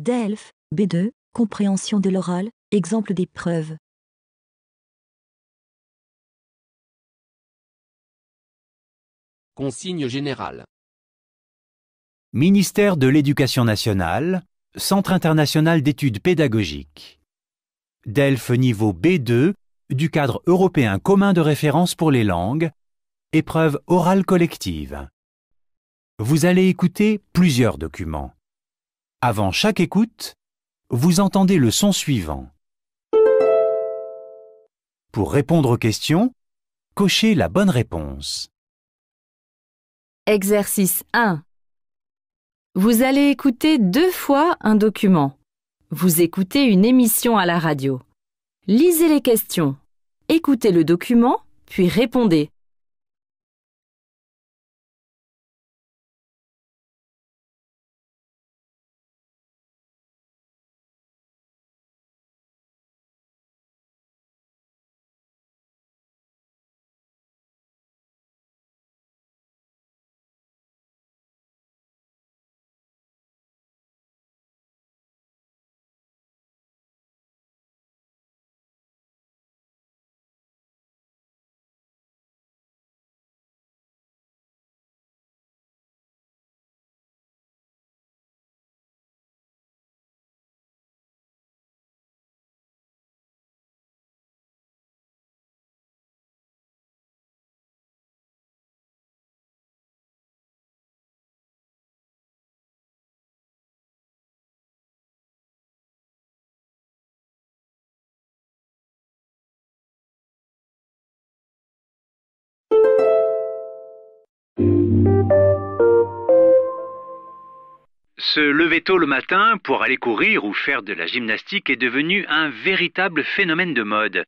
DELF, B2, compréhension de l'oral, exemple d'épreuve. Consigne générale. Ministère de l'Éducation nationale, Centre international d'études pédagogiques. DELF niveau B2 du cadre européen commun de référence pour les langues, épreuve orale collective. Vous allez écouter plusieurs documents. Avant chaque écoute, vous entendez le son suivant. Pour répondre aux questions, cochez la bonne réponse. Exercice 1. Vous allez écouter 2 fois un document. Vous écoutez une émission à la radio. Lisez les questions. Écoutez le document, puis répondez. Se lever tôt le matin pour aller courir ou faire de la gymnastique est devenu un véritable phénomène de mode.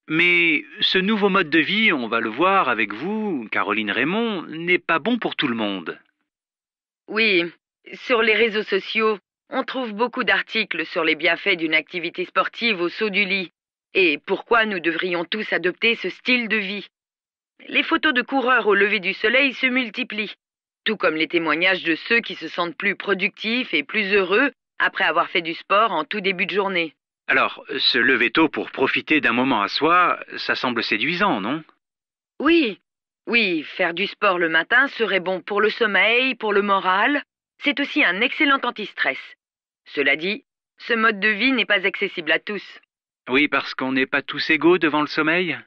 Mais ce nouveau mode de vie, on va le voir avec vous, Caroline Raymond, n'est pas bon pour tout le monde. Oui, sur les réseaux sociaux, on trouve beaucoup d'articles sur les bienfaits d'une activité sportive au saut du lit et pourquoi nous devrions tous adopter ce style de vie. Les photos de coureurs au lever du soleil se multiplient, tout comme les témoignages de ceux qui se sentent plus productifs et plus heureux après avoir fait du sport en tout début de journée. Alors, se lever tôt pour profiter d'un moment à soi, ça semble séduisant, non? Oui, faire du sport le matin serait bon pour le sommeil, pour le moral. C'est aussi un excellent anti-stress. Cela dit, ce mode de vie n'est pas accessible à tous. Oui, parce qu'on n'est pas tous égaux devant le sommeil.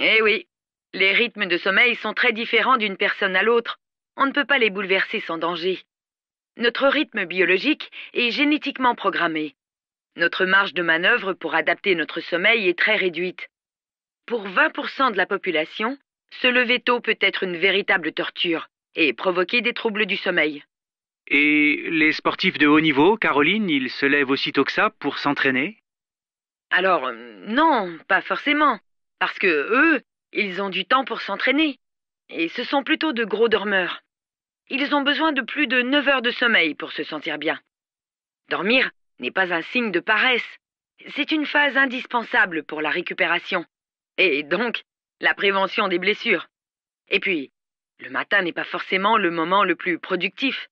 Eh oui, les rythmes de sommeil sont très différents d'une personne à l'autre. On ne peut pas les bouleverser sans danger. Notre rythme biologique est génétiquement programmé. Notre marge de manœuvre pour adapter notre sommeil est très réduite. Pour 20% de la population, se lever tôt peut être une véritable torture et provoquer des troubles du sommeil. Et les sportifs de haut niveau, Caroline, ils se lèvent aussitôt que ça pour s'entraîner? Alors, non, pas forcément, parce que eux, ils ont du temps pour s'entraîner. Et ce sont plutôt de gros dormeurs. Ils ont besoin de plus de 9 heures de sommeil pour se sentir bien. Dormir n'est pas un signe de paresse. C'est une phase indispensable pour la récupération. Et donc, la prévention des blessures. Et puis, le matin n'est pas forcément le moment le plus productif.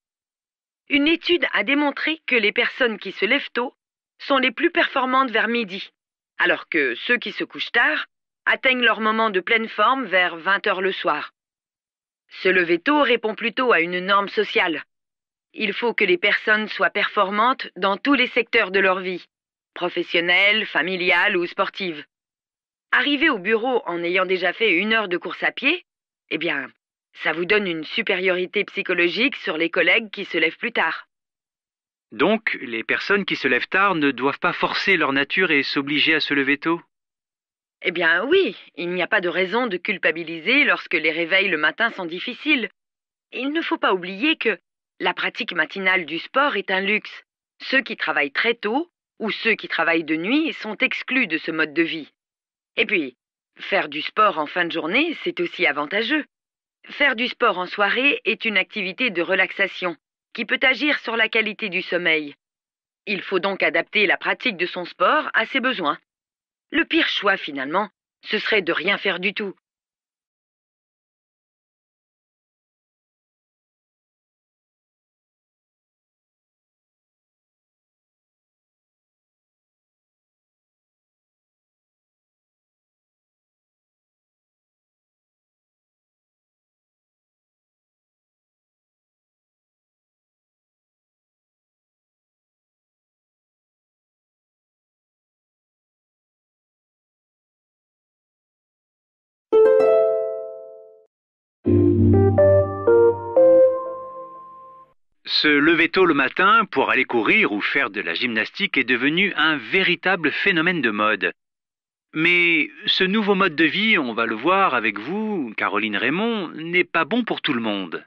Une étude a démontré que les personnes qui se lèvent tôt sont les plus performantes vers midi, alors que ceux qui se couchent tard atteignent leur moment de pleine forme vers 20 heures le soir. Se lever tôt répond plutôt à une norme sociale. Il faut que les personnes soient performantes dans tous les secteurs de leur vie, professionnelle, familiale ou sportive. Arriver au bureau en ayant déjà fait 1 heure de course à pied, eh bien, ça vous donne une supériorité psychologique sur les collègues qui se lèvent plus tard. Donc, les personnes qui se lèvent tard ne doivent pas forcer leur nature et s'obliger à se lever tôt? Eh bien oui, il n'y a pas de raison de culpabiliser lorsque les réveils le matin sont difficiles. Il ne faut pas oublier que la pratique matinale du sport est un luxe. Ceux qui travaillent très tôt ou ceux qui travaillent de nuit sont exclus de ce mode de vie. Et puis, faire du sport en fin de journée, c'est aussi avantageux. Faire du sport en soirée est une activité de relaxation qui peut agir sur la qualité du sommeil. Il faut donc adapter la pratique de son sport à ses besoins. Le pire choix, finalement, ce serait de rien faire du tout. Se lever tôt le matin pour aller courir ou faire de la gymnastique est devenu un véritable phénomène de mode. Mais ce nouveau mode de vie, on va le voir avec vous, Caroline Raymond, n'est pas bon pour tout le monde.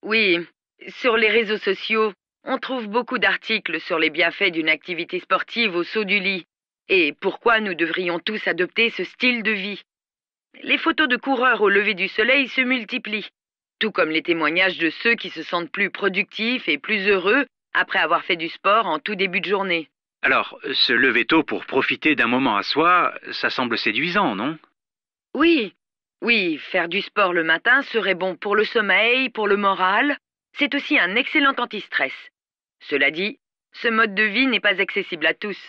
Oui, sur les réseaux sociaux, on trouve beaucoup d'articles sur les bienfaits d'une activité sportive au saut du lit et pourquoi nous devrions tous adopter ce style de vie. Les photos de coureurs au lever du soleil se multiplient, tout comme les témoignages de ceux qui se sentent plus productifs et plus heureux après avoir fait du sport en tout début de journée. Alors, se lever tôt pour profiter d'un moment à soi, ça semble séduisant, non? Oui, faire du sport le matin serait bon pour le sommeil, pour le moral. C'est aussi un excellent anti-stress. Cela dit, ce mode de vie n'est pas accessible à tous.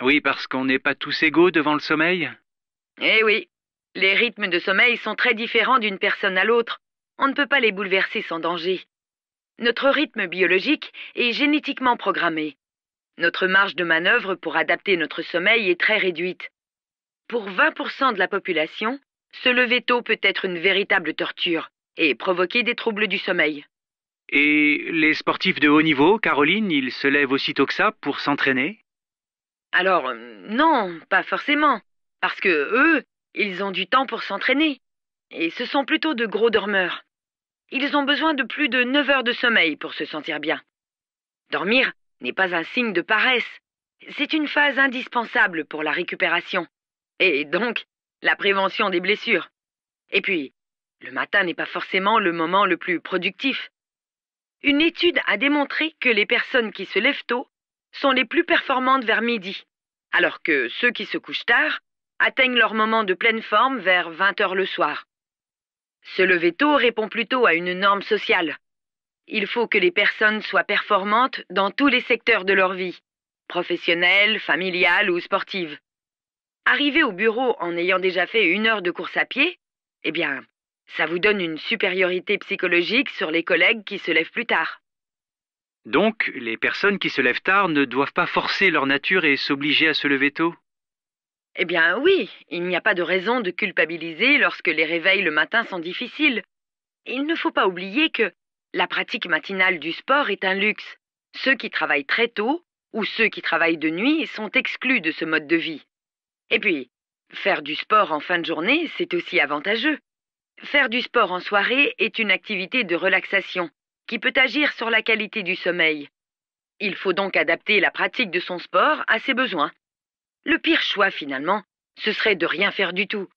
Oui, parce qu'on n'est pas tous égaux devant le sommeil. Eh oui, les rythmes de sommeil sont très différents d'une personne à l'autre. On ne peut pas les bouleverser sans danger. Notre rythme biologique est génétiquement programmé. Notre marge de manœuvre pour adapter notre sommeil est très réduite. Pour 20% de la population, se lever tôt peut être une véritable torture et provoquer des troubles du sommeil. Et les sportifs de haut niveau, Caroline, ils se lèvent aussitôt que ça pour s'entraîner? Alors, non, pas forcément, parce que eux, ils ont du temps pour s'entraîner. Et ce sont plutôt de gros dormeurs. Ils ont besoin de plus de 9 heures de sommeil pour se sentir bien. Dormir n'est pas un signe de paresse. C'est une phase indispensable pour la récupération. Et donc, la prévention des blessures. Et puis, le matin n'est pas forcément le moment le plus productif. Une étude a démontré que les personnes qui se lèvent tôt sont les plus performantes vers midi, alors que ceux qui se couchent tard atteignent leur moment de pleine forme vers 20 heures le soir. Se lever tôt répond plutôt à une norme sociale. Il faut que les personnes soient performantes dans tous les secteurs de leur vie, professionnelle, familiale ou sportive. Arriver au bureau en ayant déjà fait 1 heure de course à pied, eh bien, ça vous donne une supériorité psychologique sur les collègues qui se lèvent plus tard. Donc, les personnes qui se lèvent tard ne doivent pas forcer leur nature et s'obliger à se lever tôt? Eh bien oui, il n'y a pas de raison de culpabiliser lorsque les réveils le matin sont difficiles. Il ne faut pas oublier que la pratique matinale du sport est un luxe. Ceux qui travaillent très tôt ou ceux qui travaillent de nuit sont exclus de ce mode de vie. Et puis, faire du sport en fin de journée, c'est aussi avantageux. Faire du sport en soirée est une activité de relaxation qui peut agir sur la qualité du sommeil. Il faut donc adapter la pratique de son sport à ses besoins. Le pire choix, finalement, ce serait de rien faire du tout.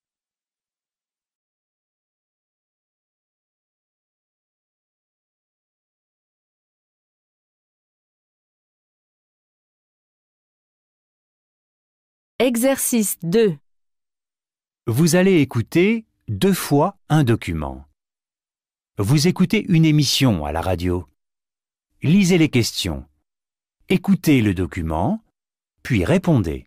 Exercice 2. Vous allez écouter 2 fois un document. Vous écoutez une émission à la radio. Lisez les questions. Écoutez le document, puis répondez.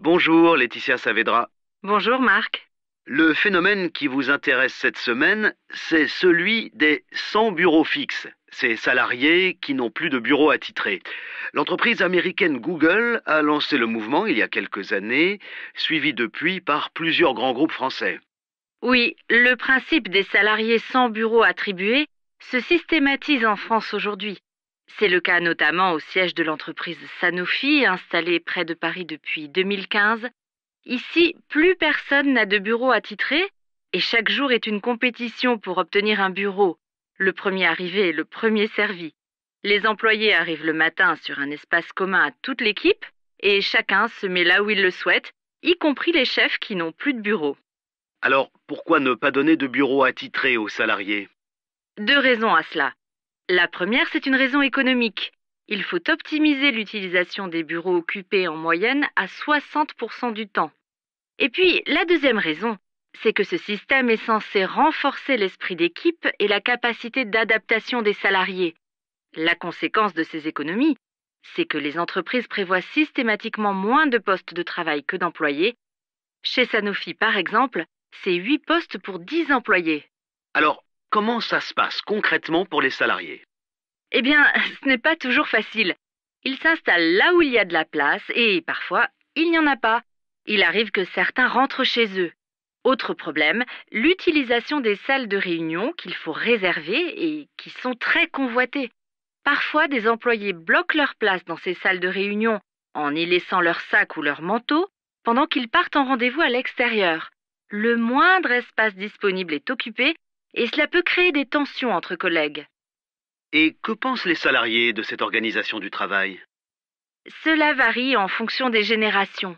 Bonjour Laetitia Saavedra. Bonjour Marc. Le phénomène qui vous intéresse cette semaine, c'est celui des sans bureaux fixes, ces salariés qui n'ont plus de bureau attitré. L'entreprise américaine Google a lancé le mouvement il y a quelques années, suivi depuis par plusieurs grands groupes français. Oui, le principe des salariés sans bureau attribué se systématise en France aujourd'hui. C'est le cas notamment au siège de l'entreprise Sanofi, installée près de Paris depuis 2015. Ici, plus personne n'a de bureau attitré, et chaque jour est une compétition pour obtenir un bureau. Le premier arrivé est le premier servi. Les employés arrivent le matin sur un espace commun à toute l'équipe et chacun se met là où il le souhaite, y compris les chefs qui n'ont plus de bureau. Alors, pourquoi ne pas donner de bureau attitré aux salariés? 2 raisons à cela. La première, c'est une raison économique. Il faut optimiser l'utilisation des bureaux occupés en moyenne à 60% du temps. Et puis, la deuxième raison, c'est que ce système est censé renforcer l'esprit d'équipe et la capacité d'adaptation des salariés. La conséquence de ces économies, c'est que les entreprises prévoient systématiquement moins de postes de travail que d'employés. Chez Sanofi, par exemple, c'est 8 postes pour 10 employés. Alors, comment ça se passe concrètement pour les salariés? Eh bien, ce n'est pas toujours facile. Ils s'installent là où il y a de la place et parfois, il n'y en a pas. Il arrive que certains rentrent chez eux. Autre problème, l'utilisation des salles de réunion qu'il faut réserver et qui sont très convoitées. Parfois, des employés bloquent leur place dans ces salles de réunion en y laissant leur sac ou leur manteau pendant qu'ils partent en rendez-vous à l'extérieur. Le moindre espace disponible est occupé et cela peut créer des tensions entre collègues. Et que pensent les salariés de cette organisation du travail? Cela varie en fonction des générations.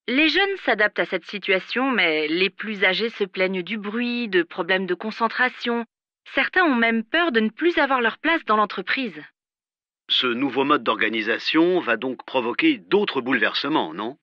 Les jeunes s'adaptent à cette situation, mais les plus âgés se plaignent du bruit, de problèmes de concentration. Certains ont même peur de ne plus avoir leur place dans l'entreprise. Ce nouveau mode d'organisation va donc provoquer d'autres bouleversements, non?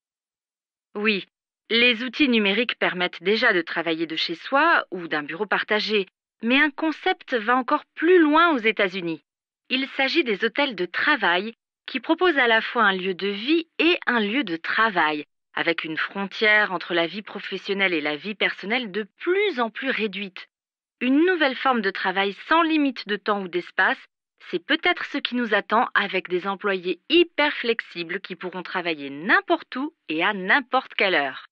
Oui, les outils numériques permettent déjà de travailler de chez soi ou d'un bureau partagé, mais un concept va encore plus loin aux États-Unis. Il s'agit des hôtels de travail qui proposent à la fois un lieu de vie et un lieu de travail, avec une frontière entre la vie professionnelle et la vie personnelle de plus en plus réduite. Une nouvelle forme de travail sans limite de temps ou d'espace, c'est peut-être ce qui nous attend avec des employés hyper flexibles qui pourront travailler n'importe où et à n'importe quelle heure.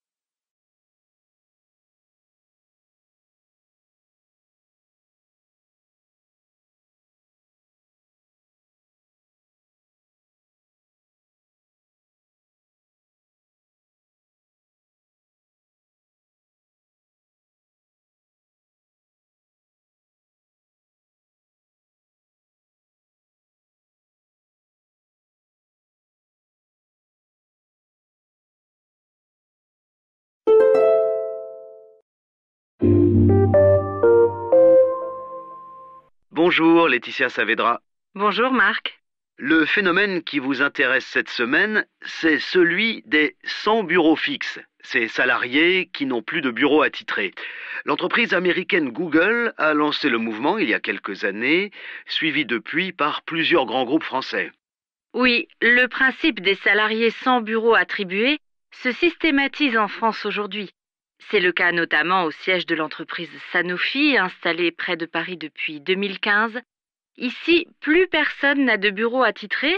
Bonjour, Laetitia Saavedra. Bonjour Marc. Le phénomène qui vous intéresse cette semaine, c'est celui des sans bureaux fixes, ces salariés qui n'ont plus de bureau attitré. L'entreprise américaine Google a lancé le mouvement il y a quelques années, suivi depuis par plusieurs grands groupes français. Oui, le principe des salariés sans bureau attribué se systématise en France aujourd'hui. C'est le cas notamment au siège de l'entreprise Sanofi, installée près de Paris depuis 2015. Ici, plus personne n'a de bureau attitré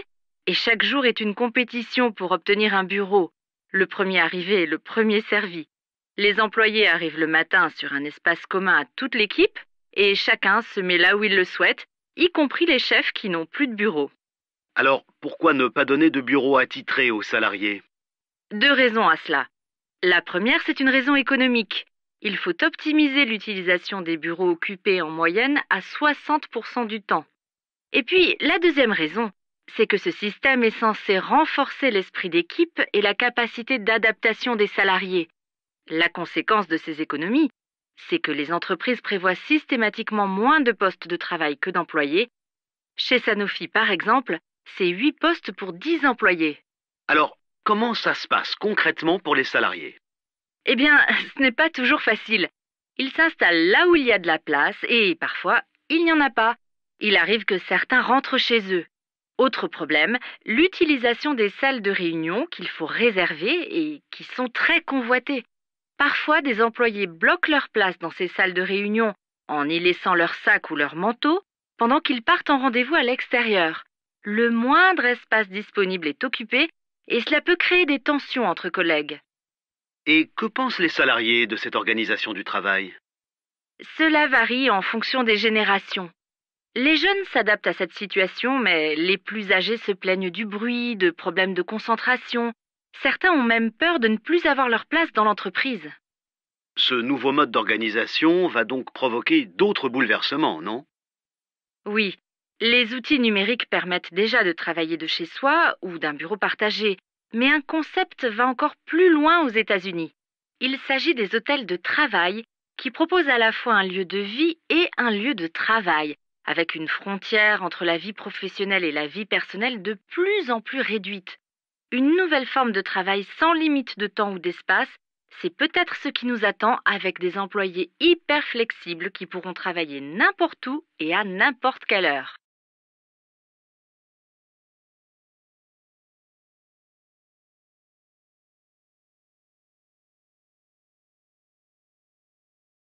et chaque jour est une compétition pour obtenir un bureau. Le premier arrivé est le premier servi. Les employés arrivent le matin sur un espace commun à toute l'équipe et chacun se met là où il le souhaite, y compris les chefs qui n'ont plus de bureau. Alors, pourquoi ne pas donner de bureau attitré aux salariés? 2 raisons à cela. La première, c'est une raison économique. Il faut optimiser l'utilisation des bureaux occupés en moyenne à 60% du temps. Et puis, la deuxième raison, c'est que ce système est censé renforcer l'esprit d'équipe et la capacité d'adaptation des salariés. La conséquence de ces économies, c'est que les entreprises prévoient systématiquement moins de postes de travail que d'employés. Chez Sanofi, par exemple, c'est 8 postes pour 10 employés. Alors, comment ça se passe concrètement pour les salariés? Eh bien, ce n'est pas toujours facile. Ils s'installent là où il y a de la place et parfois, il n'y en a pas. Il arrive que certains rentrent chez eux. Autre problème, l'utilisation des salles de réunion qu'il faut réserver et qui sont très convoitées. Parfois, des employés bloquent leur place dans ces salles de réunion en y laissant leur sac ou leur manteau pendant qu'ils partent en rendez-vous à l'extérieur. Le moindre espace disponible est occupé et cela peut créer des tensions entre collègues. Et que pensent les salariés de cette organisation du travail? Cela varie en fonction des générations. Les jeunes s'adaptent à cette situation, mais les plus âgés se plaignent du bruit, de problèmes de concentration. Certains ont même peur de ne plus avoir leur place dans l'entreprise. Ce nouveau mode d'organisation va donc provoquer d'autres bouleversements, non? Oui, les outils numériques permettent déjà de travailler de chez soi ou d'un bureau partagé, mais un concept va encore plus loin aux États-Unis. Il s'agit des hôtels de travail qui proposent à la fois un lieu de vie et un lieu de travail, avec une frontière entre la vie professionnelle et la vie personnelle de plus en plus réduite. Une nouvelle forme de travail sans limite de temps ou d'espace, c'est peut-être ce qui nous attend avec des employés hyper flexibles qui pourront travailler n'importe où et à n'importe quelle heure.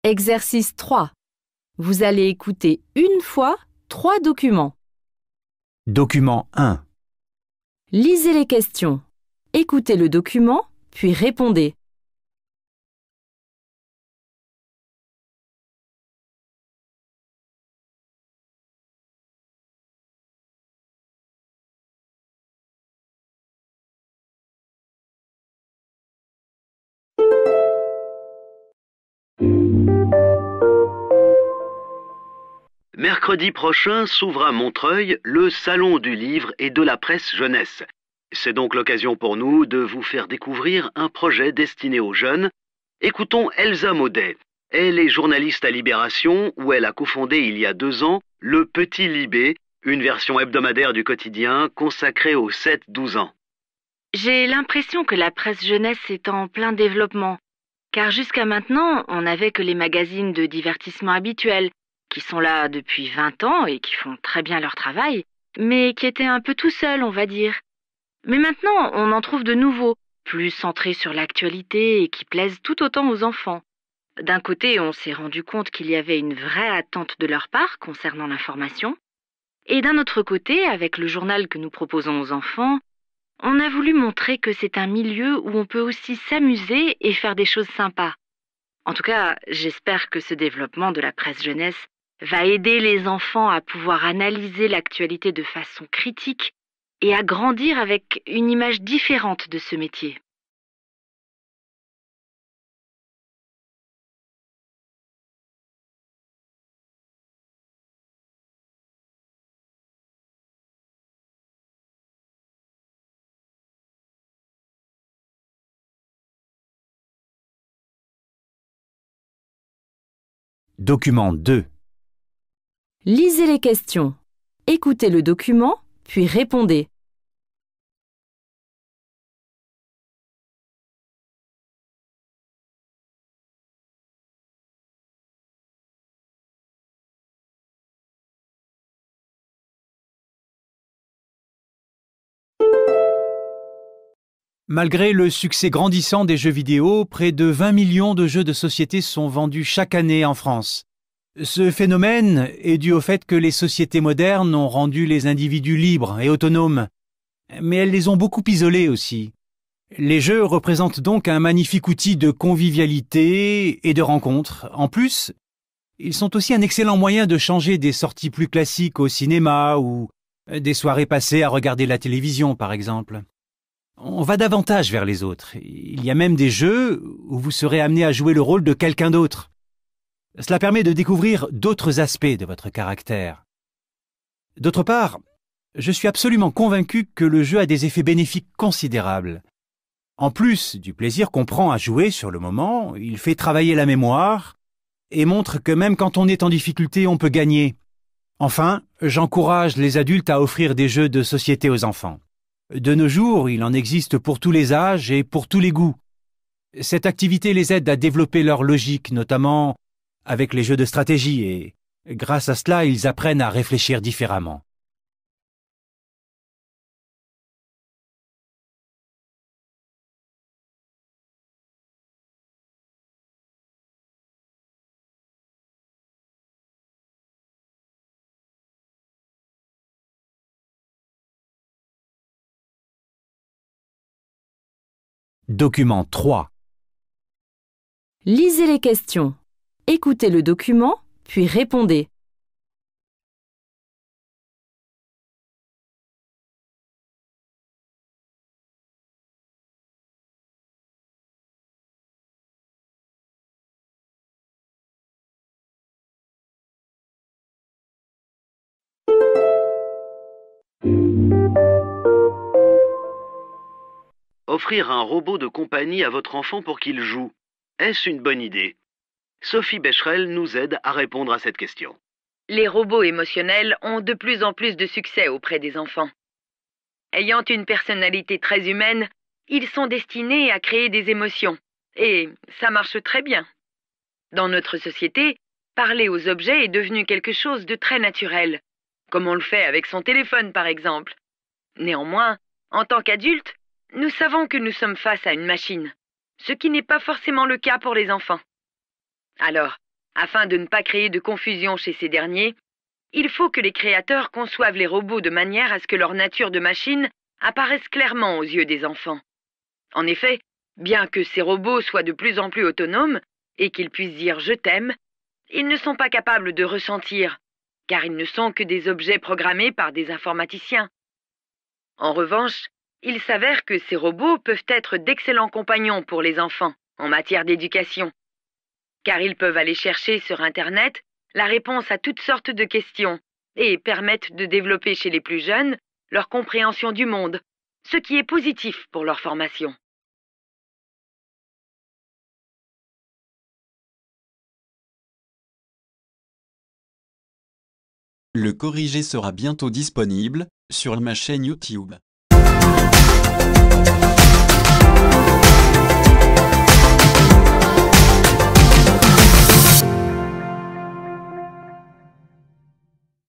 Exercice 3. Vous allez écouter une fois 3 documents. Document 1. Lisez les questions. Écoutez le document, puis répondez. Mercredi prochain s'ouvre à Montreuil le Salon du livre et de la presse jeunesse. C'est donc l'occasion pour nous de vous faire découvrir un projet destiné aux jeunes. Écoutons Elsa Maudet. Elle est journaliste à Libération où elle a cofondé il y a 2 ans Le Petit Libé, une version hebdomadaire du quotidien consacrée aux 7-12 ans. J'ai l'impression que la presse jeunesse est en plein développement, car jusqu'à maintenant, on n'avait que les magazines de divertissement habituels, qui sont là depuis 20 ans et qui font très bien leur travail, mais qui étaient un peu tout seuls, on va dire. Mais maintenant, on en trouve de nouveaux, plus centrés sur l'actualité et qui plaisent tout autant aux enfants. D'un côté, on s'est rendu compte qu'il y avait une vraie attente de leur part concernant l'information, et d'un autre côté, avec le journal que nous proposons aux enfants, on a voulu montrer que c'est un milieu où on peut aussi s'amuser et faire des choses sympas. En tout cas, j'espère que ce développement de la presse jeunesse va aider les enfants à pouvoir analyser l'actualité de façon critique et à grandir avec une image différente de ce métier. Document 2. Lisez les questions. Écoutez le document, puis répondez. Malgré le succès grandissant des jeux vidéo, près de 20 millions de jeux de société sont vendus chaque année en France. Ce phénomène est dû au fait que les sociétés modernes ont rendu les individus libres et autonomes, mais elles les ont beaucoup isolés aussi. Les jeux représentent donc un magnifique outil de convivialité et de rencontre. En plus, ils sont aussi un excellent moyen de changer des sorties plus classiques au cinéma ou des soirées passées à regarder la télévision, par exemple. On va davantage vers les autres. Il y a même des jeux où vous serez amené à jouer le rôle de quelqu'un d'autre. Cela permet de découvrir d'autres aspects de votre caractère. D'autre part, je suis absolument convaincu que le jeu a des effets bénéfiques considérables. En plus du plaisir qu'on prend à jouer sur le moment, il fait travailler la mémoire et montre que même quand on est en difficulté, on peut gagner. Enfin, j'encourage les adultes à offrir des jeux de société aux enfants. De nos jours, il en existe pour tous les âges et pour tous les goûts. Cette activité les aide à développer leur logique, notamment avec les jeux de stratégie, et grâce à cela, ils apprennent à réfléchir différemment. Document 3. Lisez les questions. Écoutez le document, puis répondez. offrir un robot de compagnie à votre enfant pour qu'il joue. Est-ce une bonne idée? Sophie Becherel nous aide à répondre à cette question. Les robots émotionnels ont de plus en plus de succès auprès des enfants. Ayant une personnalité très humaine, ils sont destinés à créer des émotions. Et ça marche très bien. Dans notre société, parler aux objets est devenu quelque chose de très naturel, comme on le fait avec son téléphone par exemple. Néanmoins, en tant qu'adultes, nous savons que nous sommes face à une machine, ce qui n'est pas forcément le cas pour les enfants. Alors, afin de ne pas créer de confusion chez ces derniers, il faut que les créateurs conçoivent les robots de manière à ce que leur nature de machine apparaisse clairement aux yeux des enfants. En effet, bien que ces robots soient de plus en plus autonomes et qu'ils puissent dire « je t'aime », ils ne sont pas capables de ressentir, car ils ne sont que des objets programmés par des informaticiens. En revanche, il s'avère que ces robots peuvent être d'excellents compagnons pour les enfants en matière d'éducation, car ils peuvent aller chercher sur Internet la réponse à toutes sortes de questions et permettent de développer chez les plus jeunes leur compréhension du monde, ce qui est positif pour leur formation. Le corrigé sera bientôt disponible sur ma chaîne YouTube.